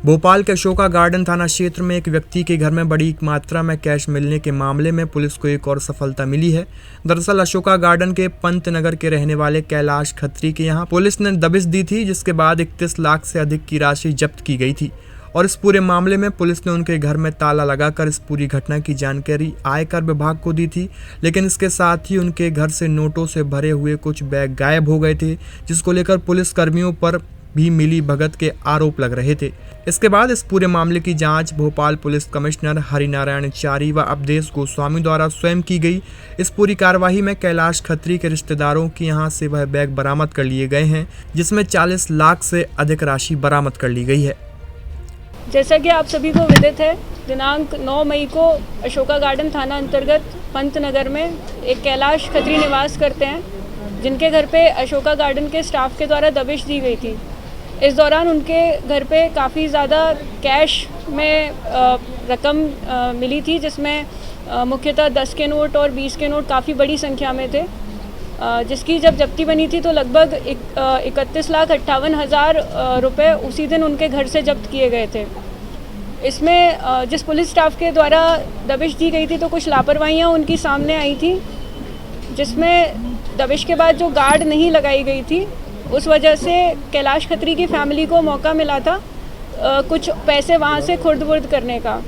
भोपाल के अशोका गार्डन थाना क्षेत्र में एक व्यक्ति के घर में बड़ी मात्रा में कैश मिलने के मामले में पुलिस को एक और सफलता मिली है। दरअसल अशोका गार्डन के पंत नगर के रहने वाले कैलाश खत्री के यहाँ पुलिस ने दबिश दी थी, जिसके बाद 31 लाख से अधिक की राशि जब्त की गई थी। और इस पूरे मामले में पुलिस ने उनके घर में ताला लगाकर इस पूरी घटना की जानकारी आयकर विभाग को दी थी। लेकिन इसके साथ ही उनके घर से नोटों से भरे हुए कुछ बैग गायब हो गए थे, जिसको लेकर पुलिस कर्मियों पर भी मिली भगत के आरोप लग रहे थे। इसके बाद इस पूरे मामले की जांच भोपाल पुलिस कमिश्नर हरिनारायण चारी व अवधेश गोस्वामी द्वारा स्वयं की गई। इस पूरी कार्यवाही में कैलाश खत्री के रिश्तेदारों के यहाँ से वह बैग बरामद कर लिए गए हैं, जिसमें 40 लाख से अधिक राशि बरामद कर ली गई है। जैसा कि आप सभी को विदित है, दिनांक 9 मई को अशोका गार्डन थाना अंतर्गत पंत नगर में एक कैलाश खत्री निवास करते हैं, जिनके घर पे अशोका गार्डन के स्टाफ के द्वारा दबिश दी गई थी। इस दौरान उनके घर पे काफ़ी ज़्यादा कैश में रकम मिली थी, जिसमें मुख्यतः 10 के नोट और 20 के नोट काफ़ी बड़ी संख्या में थे, जिसकी जब जब्ती बनी थी तो लगभग 31,58,000 रुपये उसी दिन उनके घर से जब्त किए गए थे। इसमें जिस पुलिस स्टाफ के द्वारा दबिश दी गई थी तो कुछ लापरवाहियाँ उनकी सामने आई थी, जिसमें दबिश के बाद जो गार्ड नहीं लगाई गई थी उस वजह से कैलाश खत्री की फैमिली को मौका मिला था कुछ पैसे वहाँ से खुर्द-बुर्द करने का।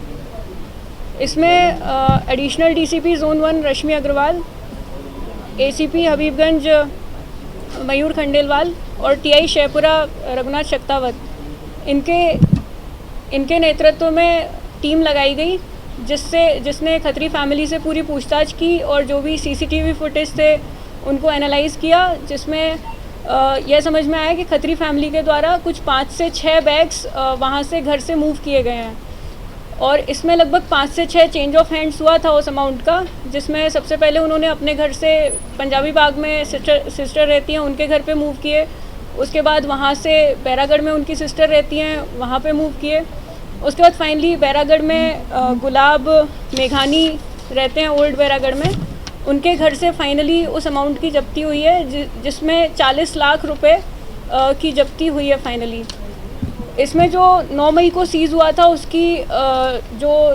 इसमें एडिशनल डीसीपी जोन 1 रश्मि अग्रवाल, एसीपी हबीबगंज मयूर खंडेलवाल और टीआई शेपुरा रघुनाथ शक्तावत, इनके नेतृत्व में टीम लगाई गई, जिसने खत्री फैमिली से पूरी पूछताछ की और जो भी सीसीटीवी फुटेज थे उनको एनालाइज किया, जिसमें यह समझ में आया कि खत्री फैमिली के द्वारा कुछ 5 से 6 बैग्स वहाँ से घर से मूव किए गए हैं और इसमें लगभग 5 से 6 चेंज ऑफ हैंड्स हुआ था उस अमाउंट का, जिसमें सबसे पहले उन्होंने अपने घर से पंजाबी बाग में सिस्टर रहती हैं उनके घर पे मूव किए। उसके बाद वहाँ से बैरागढ़ में उनकी सिस्टर रहती हैं वहाँ पे मूव किए। उसके बाद फाइनली बैरागढ़ में गुलाब मेघानी रहते हैं ओल्ड बैरागढ़ में, उनके घर से फाइनली उस अमाउंट की जब्ती हुई है, जिसमें 40 लाख रुपए की जब्ती हुई है फाइनली। इसमें जो 9 मई को सीज़ हुआ था उसकी जो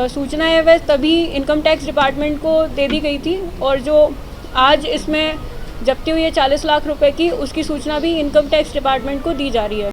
सूचना है वह तभी इनकम टैक्स डिपार्टमेंट को दे दी गई थी और जो आज इसमें जब्ती हुई है 40 लाख रुपए की, उसकी सूचना भी इनकम टैक्स डिपार्टमेंट को दी जा रही है।